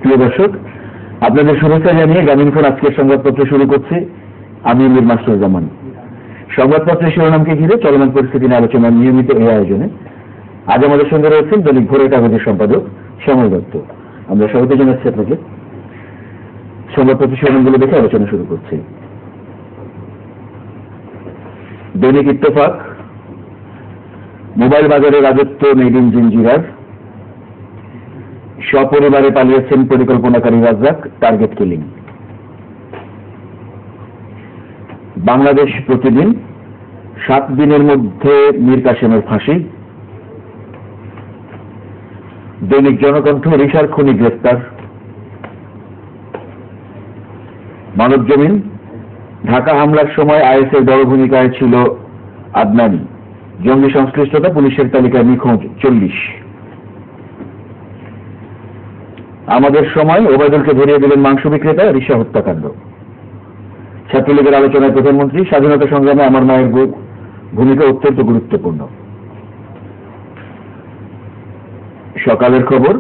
প্রিয় দর্শক, আপনাদের শুভেচ্ছা জানিয়ে গ্রামীণফোন আজকের সংবাদপত্র শুরু করছে। আমি মীর মাসুদুজ্জামান। সংবাদপত্রের শিরোনামকে ঘিরে চলমান পরিস্থিতি নিয়ে আলোচনার নিয়মিত এই আয়োজনে আজ আমাদের সঙ্গে রয়েছেন দৈনিক ভোরের কাগজের সম্পাদক শ্যামল দত্ত। আমরা স্বাগত জানাচ্ছি আপনাকে। সংবাদপত্রের শিরোনামগুলো দেখে আলোচনা শুরু করছি। দৈনিক ইত্তেফাক, মোবাইল বাজারে রাজত্ব মেড ইন জিঞ্জিরার, সপরিবারে পালিয়েছেন পরিকল্পনাকারী রাজ্জাক, টার্গেট কিলিং। বাংলাদেশ প্রতিদিন, 7 দিনের মধ্যে মীর কাসেমের ফাঁসি। দৈনিক জনকণ্ঠ, রিশার খুনি গ্রেফতার। মানবজমিন, ঢাকা হামলার সময় আইএসের বড় ভূমিকায় ছিল আদনানি, জঙ্গি সংশ্লিষ্টতা পুলিশের তালিকায় নিখোঁজ 40। আমাদের সময়, ওবায়দুলকে ধরিয়ে দিলেন মাংস বিক্রেতা, রিশা হত্যাকাণ্ড। ছাত্রলীগের আলোচনায় প্রধানমন্ত্রী, স্বাধীনতা সংগ্রামে আমার মায়ের ভূমিকা অত্যন্ত গুরুত্বপূর্ণ। সকালের খবর,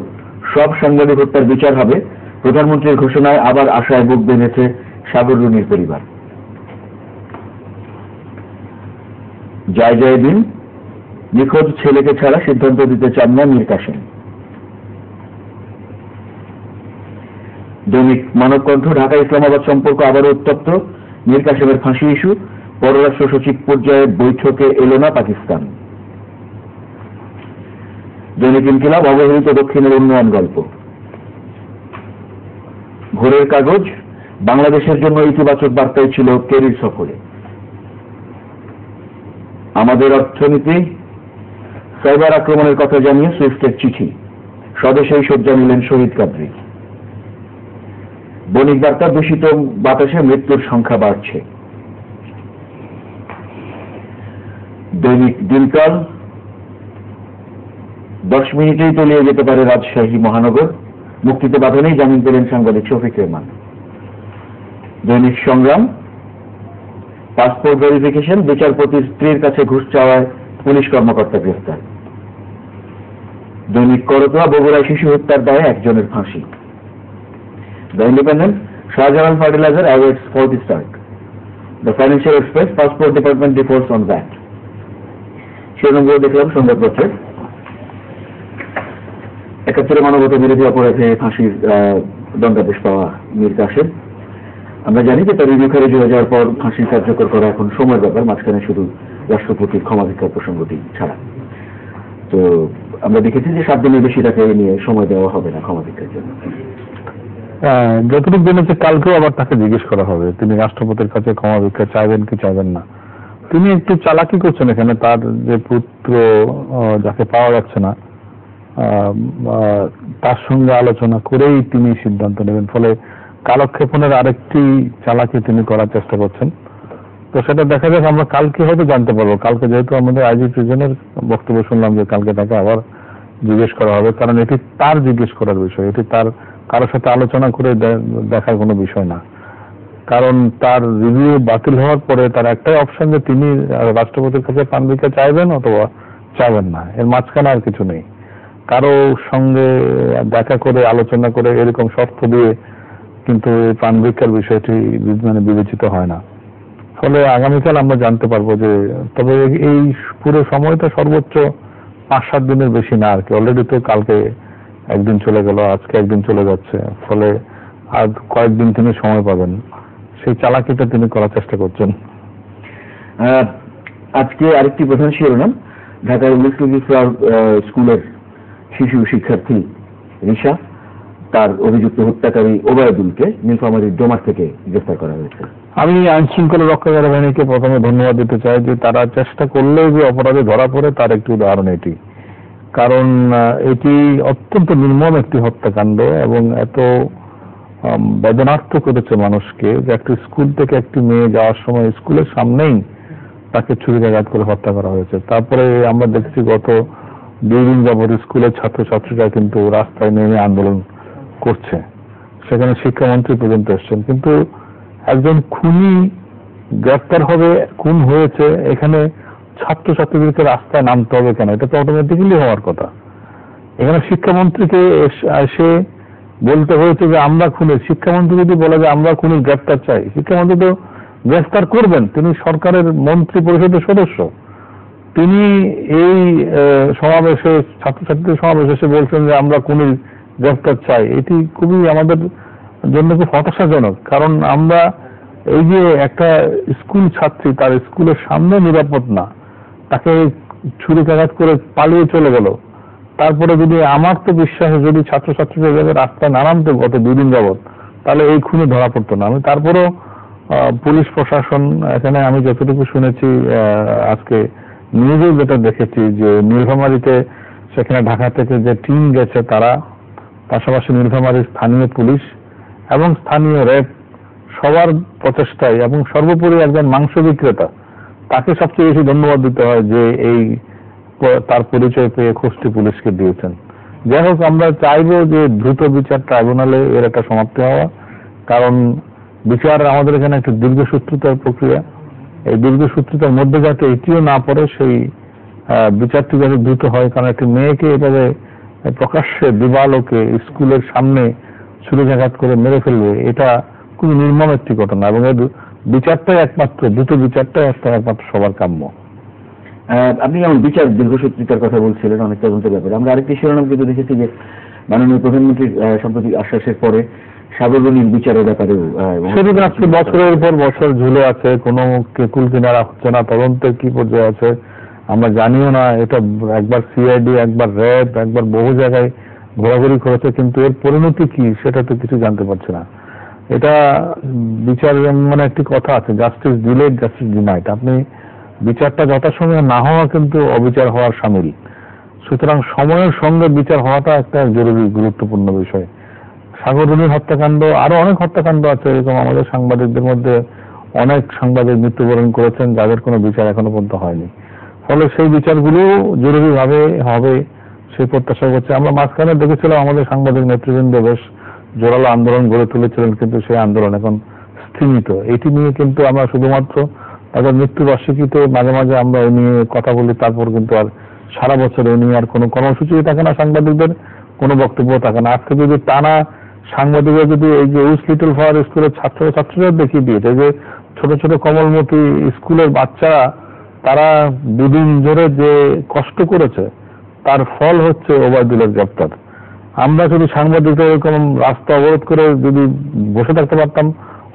সব সাংবাদিক হত্যার বিচার হবে, প্রধানমন্ত্রীর ঘোষণায় আবার আশায় বুক বেঁধেছে সাগর রুনির পরিবার। জয় দিন, নিখোঁজ ছেলেকে ছাড়া সিদ্ধান্ত দিতে চান না মীর কাসেম। দৈনিক মানবকণ্ঠ, ঢাকা ইসলামাবাদ সম্পর্ক আবারও উত্তপ্ত, মীর কাসেমের ফাঁসি ইস্যু, পররাষ্ট্র সচিব পর্যায়ে বৈঠকে এলো না পাকিস্তান। দৈনিক ইনকিলাব, অবহেলিত দক্ষিণের উন্নয়ন গল্প। ভোরের কাগজ, বাংলাদেশের জন্য ইতিবাচক বার্তায় ছিল কেরির সফরে। আমাদের অর্থনীতি, সাইবার আক্রমণের কথা জানিয়ে সুইফটের চিঠি, স্বদেশেই শয্যা নিলেন শহীদ কাদরী। বণিক বার্তা, দূষিত বাতাসে মৃত্যুর সংখ্যা বাড়ছে। দৈনিক দিনকাল, 10 মিনিটেই তলিয়ে যেতে পারে রাজশাহী মহানগর, মুক্তিতে বাধা নেই, জামিন পেলেন সাংবাদিক শফিক রেহমান। দৈনিক সংগ্রাম, পাসপোর্ট ভেরিফিকেশন, বিচারপতির স্ত্রীর কাছে ঘুষ চাওয়ায় পুলিশ কর্মকর্তা গ্রেফতার। দৈনিক করতোয়া, বগুড়ায় শিশু হত্যার দায়ে একজনের ফাঁসি। The Independent, Shahjalal fertiliser awards 40 star. The Financial Express, passport department deforce on that. শিরোনামগুলো দেখলাম সংবাদপত্রে। 71 মানবতা বিরোধী অপরাধে ফাঁসির দণ্ডাদেশ পাওয়া মীর কাসেম। আমরা জানি যে তার রিভিউ খারিজ হয়ে যাওয়ার পর ফাঁসি কার্যকর করা এখন সময়ের ব্যাপার, মাঝখানে শুধু রাষ্ট্রপতির ক্ষমা ভিক্ষার প্রসঙ্গটি ছাড়া। তো আমরা দেখেছি যে 7 দিনের বেশি তাকে নিয়ে সময় দেওয়া হবে না ক্ষমা ভিক্ষার জন্য। যতটুকু জেনেছে কালকেও আবার তাকে জিজ্ঞেস করা হবে তিনি রাষ্ট্রপতির কাছে ক্ষমা ভিক্ষা চাইবেন কি চাইবেন না। তিনি একটু চালাকি করছেন এখানে, তার যে পুত্র যাকে পাওয়া যাচ্ছে না তার সঙ্গে আলোচনা করেই তিনি সিদ্ধান্ত নেবেন, ফলে কালক্ষেপণের আরেকটি চালাকি তিনি করার চেষ্টা করছেন। তো সেটা দেখা যাক, আমরা কালকে হয়তো জানতে পারবো। কালকে যেহেতু আমাদের আইজি প্রিজনের বক্তব্য শুনলাম যে কালকে তাকে আবার জিজ্ঞেস করা হবে, কারণ এটি তার জিজ্ঞেস করার বিষয়, এটি তার কারোর সাথে আলোচনা করে দেখার কোনো বিষয় না। কারণ তার রিভিউ বাতিল হওয়ার পরে তার একটাই অপশন যে তিনি রাষ্ট্রপতির কাছে পান ভিক্ষা চাইবেন অথবা চাইবেন না, এর মাঝখানে আর কিছু নেই। কারো সঙ্গে দেখা করে আলোচনা করে এরকম শর্ত দিয়ে কিন্তু এই পান ভিক্ষার বিষয়টি বিবেচিত হয় না। ফলে আগামীকাল আমরা জানতে পারবো যে, তবে এই পুরো সময়টা সর্বোচ্চ 5-7 দিনের বেশি না আর কি। অলরেডি তো কালকে একদিন চলে গেল, আজকে একদিন চলে যাচ্ছে, ফলে আর কয়েকদিন তিনি সময় পাবেন। সেই চালাকিটা তিনি করার চেষ্টা করছেন। আজকে আরেকটি প্রধান শিরোনাম, ঢাকার স্কুলের শিশু শিক্ষার্থী রিশা, তার অভিযুক্ত হত্যাকারী ওবায়দুলকে নীলফামারীর ডোমার থেকে গ্রেফতার করা হয়েছে। আমি আইন শৃঙ্খলা রক্ষাকারী বাহিনীকে প্রথমে ধন্যবাদ দিতে চাই যে তারা চেষ্টা করলেও যে অপরাধে ধরা পড়ে তার একটি উদাহরণ এটি। কারণ এটি অত্যন্ত নির্মম একটি হত্যাকাণ্ড এবং এত বেদনার্থ করেছে মানুষকে যে একটি স্কুল থেকে একটি মেয়ে যাওয়ার সময় স্কুলের সামনেই তাকে ছুরিকাঘাত করে হত্যা করা হয়েছে। তারপরে আমরা দেখছি গত 2 দিন যাবত স্কুলের ছাত্রছাত্রীরা কিন্তু রাস্তায় নেমে আন্দোলন করছে, সেখানে শিক্ষামন্ত্রী পর্যন্ত এসছেন। কিন্তু একজন খুনি গ্রেফতার হবে, খুন হয়েছে, এখানে ছাত্রছাত্রীদেরকে রাস্তায় নামতে হবে কেন? এটা তো অটোমেটিক্যালি হওয়ার কথা। এখানে শিক্ষামন্ত্রীকে এসে বলতে হয়েছে যে আমরা খুনের, শিক্ষামন্ত্রী যদি বলে যে আমরা খুনের গ্রেফতার চাই, শিক্ষামন্ত্রী তো গ্রেফতার করবেন, তিনি সরকারের মন্ত্রী পরিষদের সদস্য। তিনি এই সমাবেশে, ছাত্রছাত্রীদের সমাবেশে এসে বলছেন যে আমরা খুনের গ্রেফতার চাই, এটি খুবই আমাদের জন্য খুব হতাশাজনক। কারণ আমরা এই যে একটা স্কুল ছাত্রী, তার স্কুলের সামনে নিরাপদ না, তাকে ছুরিকাঘাত করে পালিয়ে চলে গেল, তারপরে যদি আমার তো বিশ্বাসে যদি ছাত্রছাত্রীরা এভাবে রাস্তায় নামতো গত 2 দিন যাবৎ, তাহলে এই খুনি ধরা পড়তো না। আমি তারপরও পুলিশ প্রশাসন, এখানে আমি যতটুকু শুনেছি, আজকে নিউজে যেটা দেখেছি যে নীলফামারীতে, সেখানে ঢাকা থেকে যে টিম গেছে তারা, পাশাপাশি নীলফামারীর স্থানীয় পুলিশ এবং স্থানীয় র্যাব, সবার প্রচেষ্টায়, এবং সর্বোপরি একজন মাংস বিক্রেতা, তাকে সবচেয়ে বেশি ধন্যবাদ দিতে হয় যে এই তার পরিচয় পেয়ে খোঁজটি পুলিশকে দিয়েছেন। যাই হোক, আমরা চাইবো যে দ্রুত বিচার ট্রাইব্যুনালে এর একটা সমাপ্তি হওয়া, কারণ বিচার আমাদের এখানে একটা দীর্ঘসূত্রতার প্রক্রিয়া। এই দীর্ঘসূত্রতার মধ্যে যাতে এটিও না পড়ে, সেই বিচারটি যাতে দ্রুত হয়। কারণ একটি মেয়েকে এভাবে প্রকাশ্যে দিবালোকে স্কুলের সামনে ছুরিকাঘাত করে মেরে ফেলবে, এটা খুবই নির্মম একটি ঘটনা, এবং এর বিচারটাই একমাত্র, দ্রুত বিচারটাই একমাত্র সবার কাম্য। আপনি যেমন বিচার দীর্ঘসূত্রিতার কথা বলছিলেন, অনেক তদন্তের ব্যাপারে, আমরা আরেকটি শিরোনাম কিন্তু দেখেছি যে মাননীয় প্রধানমন্ত্রীর সাম্প্রতিক আশ্বাসের পরে সাগররণীর বিচারের ব্যাপারেও সেদিন আজকে বছরের পর বছর ঝুলে আছে, কোনো কুল কিনারা হচ্ছে না, তদন্তের কি পর্যায়ে আছে আমরা জানিও না। এটা একবার সিআইডি, একবার র্যাব, একবার বহু জায়গায় ঘোরাঘুরি করেছে, কিন্তু এর পরিণতি কি সেটা তো কিছু জানতে পারছে না। এটা বিচার, মানে একটি কথা আছে, জাস্টিস ডিলেড জাস্টিস ডিনাইড। আপনি বিচারটা যথাসময়ে না হওয়া কিন্তু অবিচার হওয়ার সামিল। সুতরাং সময়ের সঙ্গে বিচার হওয়াটা একটা জরুরি গুরুত্বপূর্ণ বিষয়। সাগররণীর হত্যাকাণ্ড, আরো অনেক হত্যাকাণ্ড আছে এরকম, আমাদের সাংবাদিকদের মধ্যে অনেক সাংবাদিক মৃত্যুবরণ করেছেন যাদের কোনো বিচার এখনো পর্যন্ত হয়নি। ফলে সেই বিচারগুলো জরুরিভাবে হবে সেই প্রত্যাশা করছে। আমরা মাঝখানে দেখেছিলাম আমাদের সাংবাদিক নেতৃবৃন্দ বেশ জোরালো আন্দোলন গড়ে তুলেছিলেন, কিন্তু সেই আন্দোলন এখন স্থিমিত। এটি নিয়ে কিন্তু আমরা শুধুমাত্র তাদের মৃত্যুবার্ষিকীতে মাঝে মাঝে আমরা এই নিয়ে কথা বলি, তারপর কিন্তু আর সারা বছর এই নিয়ে আর কোনো কর্মসূচি থাকে না, সাংবাদিকদের কোনো বক্তব্য থাকে না। আজকে যদি টানা সাংবাদিকরা যদি এই যে উইস লিটল ফ্লাওয়ার স্কুলের ছাত্রছাত্রীরা দেখিয়ে দিয়েছে যে ছোট ছোট কমলমতি স্কুলের বাচ্চারা, তারা 2 দিন ধরে যে কষ্ট করেছে, তার ফল হচ্ছে ওবায়দুলের গ্রেপ্তার। আমরা যদি সাংবাদিকরা এরকম রাস্তা অবরোধ করে যদি বসে থাকতে পারতাম,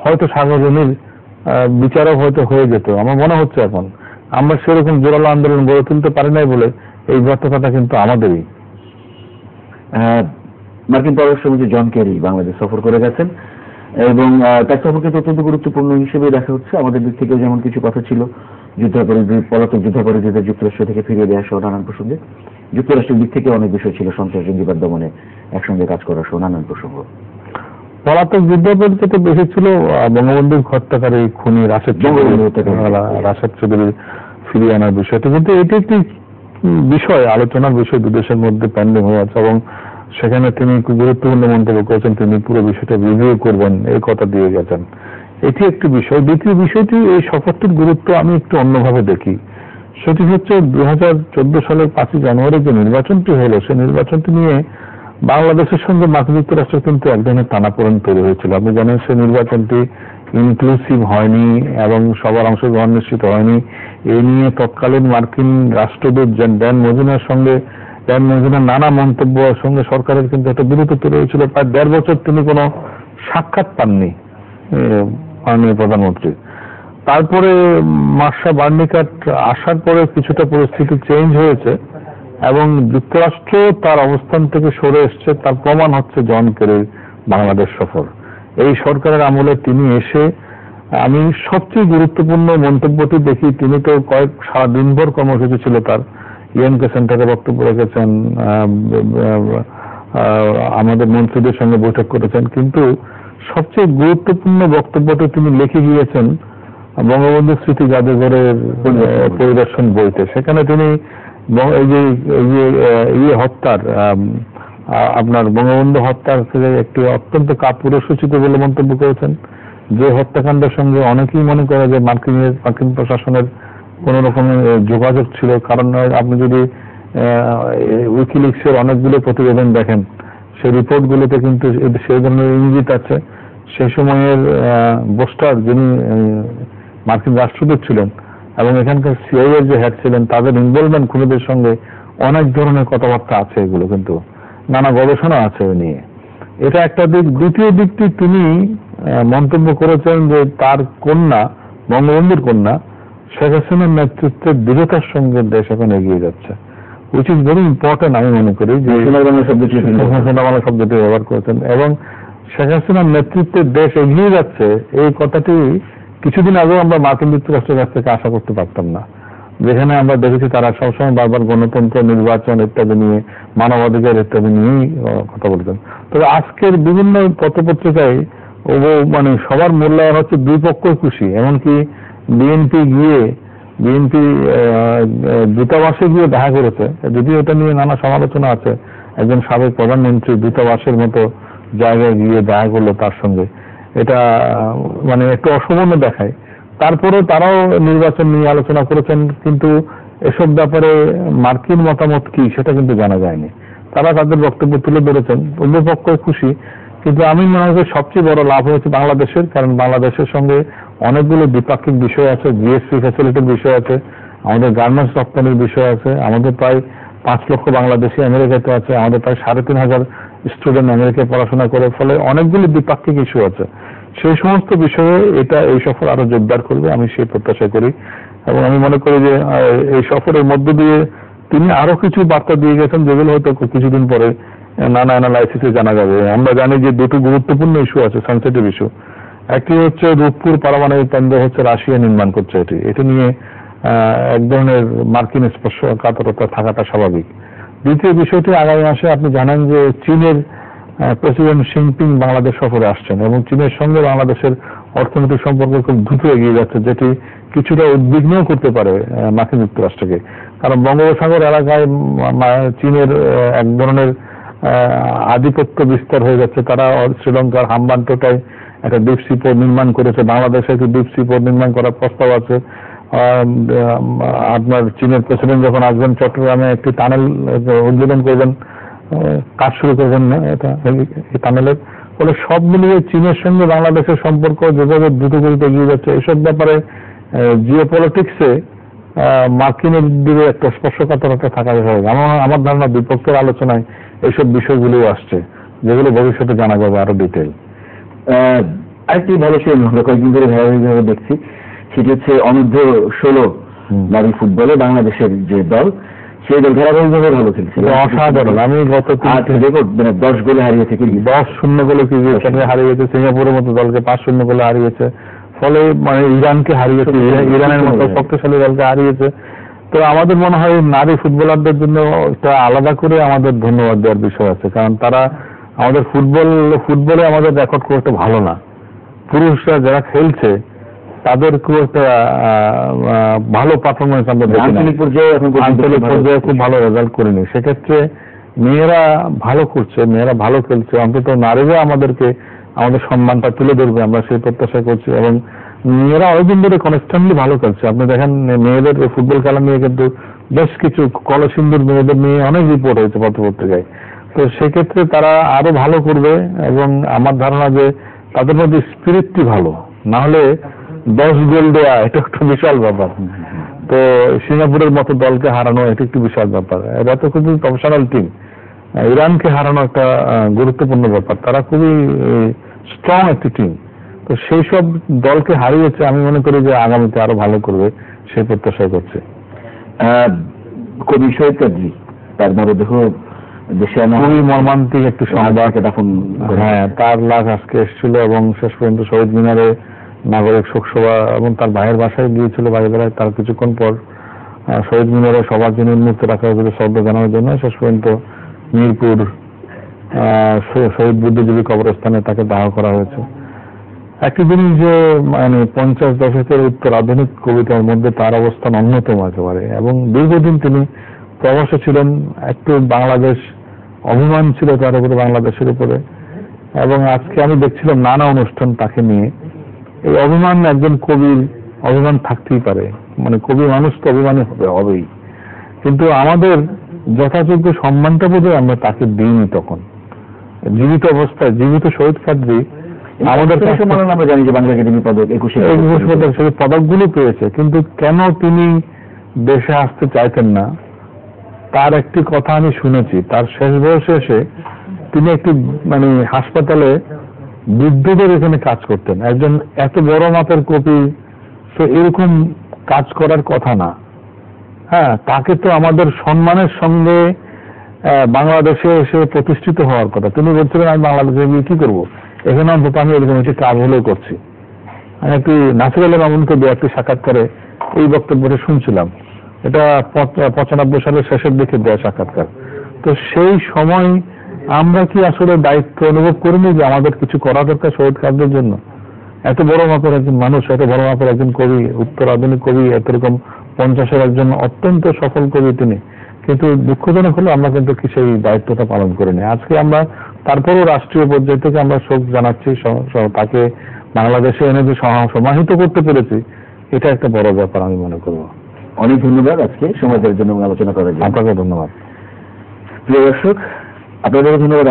হয়তো সাগররণীর বিচারক হয়তো হয়ে যেত। আমার মনে হচ্ছে এখন আমরা সেরকম জোরালো আন্দোলন গড়ে তুলতে পারি নাই বলে এই ব্যর্থতাটা কিন্তু আমাদেরই। মার্কিন পররাষ্ট্রমন্ত্রী জন কেরি বাংলাদেশ সফর করে গেছেন, এবং তার সফর কিন্তু অত্যন্ত গুরুত্বপূর্ণ হিসেবে দেখা হচ্ছে। আমাদের দিক থেকেও যেমন কিছু কথা ছিল, যুদ্ধাপরাধী, পলাতক যুদ্ধাপরাধীদের যুক্তরাষ্ট্র থেকে ফিরিয়ে দেওয়া সহ নানান প্রসঙ্গে। যুক্তরাষ্ট্রের দিক থেকে অনেক বিষয় ছিল, সন্ত্রাস জঙ্গিবাদ দমনে একসঙ্গে কাজ করা সহ নানান প্রসঙ্গ। পলাতক যুদ্ধাপরাধী তো বেশি ছিল বঙ্গবন্ধুর হত্যাকারী খুনি রাশেদ চৌধুরী ফিরিয়ে আনার বিষয়টা, কিন্তু এটি একটি বিষয়, আলোচনার বিষয় দুদেশের মধ্যে পেন্ডিং হয়ে আছে, এবং সেখানে তিনি গুরুত্বপূর্ণ মন্তব্য করেছেন, তিনি পুরো বিষয়টা রিভিউ করবেন এই কথা দিয়ে গেছেন। এটি একটি বিষয়। দ্বিতীয় বিষয়টি, এই সফরটির গুরুত্ব আমি একটু অন্যভাবে দেখি। সেটি হচ্ছে 2014 সালের 5 জানুয়ারি যে নির্বাচনটি হলো, সেই নির্বাচনটি নিয়ে বাংলাদেশের সঙ্গে মার্কিন যুক্তরাষ্ট্রের কিন্তু এক ধরনের টানাপোড়েন তৈরি হয়েছিল। আপনি জানেন সেই নির্বাচনটি ইনক্লুসিভ হয়নি এবং সবার অংশগ্রহণ নিশ্চিত হয়নি। এই নিয়ে তৎকালীন মার্কিন রাষ্ট্রদূত ড্যান মজীনার নানা মন্তব্যের সঙ্গে সরকারের কিন্তু একটা বিরোধ তৈরি হয়েছিল। প্রায় 1.5 বছর তিনি কোনো সাক্ষাৎ পাননি মাননীয় প্রধানমন্ত্রী। তারপরে মার্শা বার্নিকাট আসার পরে কিছুটা পরিস্থিতি চেঞ্জ হয়েছে এবং যুক্তরাষ্ট্র তার অবস্থান থেকে সরে এসছে। তার প্রমাণ হচ্ছে জন কেরির বাংলাদেশ সফর। এই সরকারের আমলে তিনি এসে, আমি সবচেয়ে গুরুত্বপূর্ণ মন্তব্যটি দেখি, তিনি তো সারা দিনভর কর্মসূচি ছিল তার, ইএনকে সেন্টারে বক্তব্য রেখেছেন, আমাদের মন্ত্রীদের সঙ্গে বৈঠক করেছেন, কিন্তু সবচেয়ে গুরুত্বপূর্ণ বক্তব্যটি তিনি লিখে গিয়েছেন বঙ্গবন্ধু স্মৃতি জাদুঘরের পরিদর্শন বইতে। সেখানে তিনি এই যে হত্যার, আপনার বঙ্গবন্ধু হত্যার একটি অত্যন্ত কাপুরুষোচিত বলে মন্তব্য করেছেন, যে হত্যাকাণ্ডের সঙ্গে অনেকেই মনে করে যে মার্কিন প্রশাসনের কোন রকমের যোগাযোগ ছিল। কারণ আপনি যদি উইকিলিক্সের অনেকগুলো প্রতিবেদন দেখেন, সেই রিপোর্টগুলোতে কিন্তু সেই ধরনের ইঙ্গিত আছে। সেই সময়ের বোস্টার, যিনি মার্কিন রাষ্ট্রদূত ছিলেন এবং এখানকার সিআইএ এর যে হেড ছিলেন, তাদের ইনভলভমেন্ট খুনিদের সঙ্গে অনেক ধরনের কথাবার্তা আছে। এগুলো কিন্তু নানা গবেষণা আছে এ নিয়ে। এটা একটা দিক। দ্বিতীয় দিকটি তিনি মন্তব্য করেছেন যে তার কন্যা, বঙ্গবন্ধুর কন্যা শেখ হাসিনার নেতৃত্বের দৃঢ়তার সঙ্গে দেশ এখন এগিয়ে যাচ্ছে, উইচ ইজ ভেরি ইম্পর্টেন্ট। আমি মনে করি যে সোনাবাংলা শব্দটি ব্যবহার করেছেন এবং শেখ হাসিনার নেতৃত্বে দেশ এগিয়ে যাচ্ছে, এই কথাটি কিছুদিন আগেও আমরা মার্কিন যুক্তরাষ্ট্রের কাছ থেকে আশা করতে পারতাম না। যেখানে আমরা দেখেছি তারা সবসময় বারবার গণতন্ত্র, নির্বাচন ইত্যাদি নিয়ে, মানবাধিকার ইত্যাদি নিয়েই কথা বলতেন। তবে আজকের বিভিন্ন পত্রপত্রিকায় মানে সবার মূল্যায়ন হচ্ছে দুই পক্ষই খুশি। এমনকি বিএনপি দূতাবাসে গিয়ে দেখা করেছে, যদিও এটা নিয়ে নানা সমালোচনা আছে। একজন সাবেক প্রধানমন্ত্রী দূতাবাসের মতো জায়গায় গিয়ে দেখা করলো তার সঙ্গে, এটা মানে একটু অসমন্য দেখায়। তারপরেও তারাও নির্বাচন নিয়ে আলোচনা করেছেন, কিন্তু এসব ব্যাপারে মার্কিন মতামত কি সেটা কিন্তু জানা যায়নি। তারা তাদের বক্তব্য তুলে ধরেছেন, উভয় পক্ষই খুশি। কিন্তু আমি মনে করি সবচেয়ে বড় লাভ হয়েছে বাংলাদেশের, কারণ বাংলাদেশের সঙ্গে অনেকগুলো দ্বিপাক্ষিক বিষয় আছে, জিএসপি ফ্যাসিলিটির বিষয় আছে, আমাদের গার্মেন্টস রপ্তানির বিষয় আছে, আমাদের প্রায় 5 লক্ষ বাংলাদেশি আমেরিকাতে আছে, আমাদের প্রায় 3,500 স্টুডেন্ট আমেরিকায় পড়াশোনা করে, ফলে অনেকগুলো দ্বিপাক্ষিক ইস্যু আছে। সেই সমস্ত বিষয়ে এই সফর আরো জোরদার করবে, আমি সেই প্রত্যাশা করি। এবং আমি মনে করি যে এই সফরের মধ্য দিয়ে তিনি আরো কিছু বার্তা দিয়ে গেছেন, যেগুলো হয়তো কিছুদিন পরে নানা অ্যানালাইসিসে জানা যাবে। আমরা জানি যে দুটো গুরুত্বপূর্ণ ইস্যু আছে, সেনসিটিভ ইস্যু। একটি হচ্ছে রূপপুর পারমাণবিক কেন্দ্র হচ্ছে রাশিয়া নির্মাণ করছে, এটি নিয়ে এক ধরনের মার্কিন স্পর্শকাতরতা থাকাটা স্বাভাবিক। দ্বিতীয় বিষয়টি, আগামী মাসে আপনি জানেন যে চীনের প্রেসিডেন্ট জিনপিং বাংলাদেশ সফরে আসছেন এবং চীনের সঙ্গে বাংলাদেশের অর্থনৈতিক সম্পর্ক খুব দ্রুত এগিয়ে যাচ্ছে, যেটি কিছুটা উদ্বিগ্ন করতে পারে মার্কিন যুক্তরাষ্ট্রকে। কারণ বঙ্গোপসাগর এলাকায় চীনের এক ধরনের আধিপত্য বিস্তার হয়ে যাচ্ছে। তারা শ্রীলঙ্কার হাম্বানটোটায় একটা ডিপ সি পোর্ট নির্মাণ করেছে, বাংলাদেশে একটি ডিপ সি পোর্ট নির্মাণ করার প্রস্তাব আছে। আপনার চীনের প্রেসিডেন্ট যখন আসবেন চট্টগ্রামে একটি টানেল উদ্বোধন করবেন, কাজ শুরু করবেন না এটা এই টানেলের। ফলে সব মিলিয়ে চীনের সঙ্গে বাংলাদেশের সম্পর্ক যেভাবে দ্রুতগতিতে এগিয়ে যাচ্ছে, এসব ব্যাপারে জিওপলিটিক্সে মার্কিনের দিকে একটা স্পর্শকাতরতা থাকা স্বাভাবিক। আমার ধারণা বিপক্ষের আলোচনায় এইসব বিষয়গুলো আসছে, যেগুলো ভবিষ্যতে জানা যাবে আরো ডিটেল। আরেকটি ভালো ছিল, আমরা কয়েকদিন ধরে ধারাবাহিকভাবে দেখছি, সেটি হচ্ছে অনূর্ধ্ব-16 নারী ফুটবলে বাংলাদেশের যে দল, সেই দল ধারাবাহিকভাবে ভালো খেলছিল, অসাধারণ। আমি গত রেকর্ড 10 গোলে হারিয়েছে, 10-0 গোলে হারিয়েছে, সিঙ্গাপুরের মতো দলকে 5-0 গোলে হারিয়েছে। ফলে মানে ইরানকে হারিয়েছে, ইরানের মতো শক্তিশালী দলকে হারিয়েছে। তো আমাদের মনে হয় নারী ফুটবলারদের জন্য একটা আলাদা করে আমাদের ধন্যবাদ দেওয়ার বিষয় আছে, কারণ তারা আমাদের ফুটবলে আমাদের রেকর্ড খুব একটা ভালো না। পুরুষরা যারা খেলছে তাদের খুব একটা ভালো পারফরমেন্স আমরা দেখি, আঞ্চলিক পর্যায়ে খুব ভালো রেজাল্ট করিনি। সেক্ষেত্রে মেয়েরা ভালো করছে, মেয়েরা ভালো খেলছে, অন্তত নারীরা আমাদের সম্মানটা তুলে ধরবে, আমরা সেই প্রত্যাশা করছি। এবং মেয়েরা অনেকদিন ধরে কনস্ট্যান্টলি ভালো খেলছে। আপনি দেখেন মেয়েদের ফুটবল খেলা নিয়ে কিন্তু বেশ কিছু কলসিন্দুর মেয়েদের নিয়ে অনেক রিপোর্ট হয়েছে পত্রপত্রিকায়। তো সেক্ষেত্রে তারা আরো ভালো করবে এবং আমার ধারণা যে তাদের মধ্যে স্পিরিটটি ভালো, না হলে 10 গোল দেওয়া এটা একটা বিশাল ব্যাপার। তো সিঙ্গাপুরের মতো দলকে হারানো এটা একটি বিশাল ব্যাপার। এরা তো খুবই প্রফেশনাল টিম। ইরানকে হারানো একটা গুরুত্বপূর্ণ ব্যাপার, তারা খুবই স্ট্রং একটি টিম। তো সেই সব দলকে হারিয়েছে, আমি মনে করি যে আগামীতে আরো ভালো করবে সেই প্রত্যাশা করছে। কবি শহীদ কাজী তার মরদেহ দেশে খুবই মর্মান্তিক একটি সংবাদ। হ্যাঁ, তার লাশ আজকে এসেছিল এবং শেষ পর্যন্ত শহীদ মিনারে নাগরিক শোকসভা এবং তার ভাইয়ের বাসায় গিয়েছিল বাড়িবেলায়। তার কিছুক্ষণ পর শহীদ মিনারে সবার জন্য উন্মুক্ত রাখা হয়েছিল শ্রদ্ধা জানানোর জন্য। শেষ পর্যন্ত মিরপুর শহীদ বুদ্ধিজীবী কবরস্থানে তাকে দাহ করা হয়েছে। একটি জিনিস যে মানে 50 দশকের উত্তর আধুনিক কবিতার মধ্যে তার অবস্থান অন্যতম একেবারে, এবং দীর্ঘদিন তিনি প্রবাসে ছিলেন। একটু বাংলাদেশ অভিমান ছিল তার উপরে, বাংলাদেশের উপরে। এবং আজকে আমি দেখছিলাম নানা অনুষ্ঠান তাকে নিয়ে। এই অভিমান, একজন কবির অভিমান থাকতেই পারে, মানে কবি মানুষ তো অভিমানী হবেই, কিন্তু আমাদের যথাযোগ্য সম্মানটা বোধহয় আমরা তাকে দিইনি তখন। জীবিত অবস্থায় জীবিত শহীদ কাদরী আমাদের সম্মান আমরা জানি যে বাংলা একাডেমি পদক 21 সেই পদকগুলো পেয়েছে, কিন্তু কেন তিনি দেশে আসতে চাইতেন না তার একটি কথা আমি শুনেছি। তার শেষ বয়সে এসে তিনি একটি মানে হাসপাতালে বৃদ্ধদের এখানে কাজ করতেন। একজন এত বড় মাপের কবি তো এরকম কাজ করার কথা না। হ্যাঁ, তাকে তো আমাদের সম্মানের সঙ্গে বাংলাদেশে এসে প্রতিষ্ঠিত হওয়ার কথা। তিনি বলছিলেন আমি বাংলাদেশে গিয়ে কি করবো, এখানে অন্তত আমি এরকম একটি কাজ হলেও করছি। আমি একটি নাসির আলী মামুনকে দু একটি সাক্ষাৎকারে এই বক্তব্যটা শুনছিলাম। এটা 95 সালের শেষের দিকে দেওয়া সাক্ষাৎকার। তো সেই সময় আমরা কি আসলে দায়িত্ব অনুভব করিনি যে আমাদের কিছু করা দরকার শহীদ কাদরীর জন্য? এত বড় মাপের একজন মানুষ, এত বড় মাপের একজন কবি, উত্তর আধুনিক কবি, এরকম 50-এর একজন অত্যন্ত সফল কবি তিনি, কিন্তু দুঃখজনক হলো আমরা কিন্তু কি সেই দায়িত্বটা পালন করিনি। আজকে আমরা তারপরেও রাষ্ট্রীয় পর্যায় থেকে আমরা শোক জানাচ্ছি, তাকে বাংলাদেশে এনে যে সমাহিত করতে পেরেছি এটা একটা বড় ব্যাপার আমি মনে করবো। অনেক ধন্যবাদ আজকে সময় দেওয়ার জন্য আলোচনা করার জন্য। আপনাকে ধন্যবাদ। প্রিয় দর্শক, আপনাদেরও ধন্যবাদ।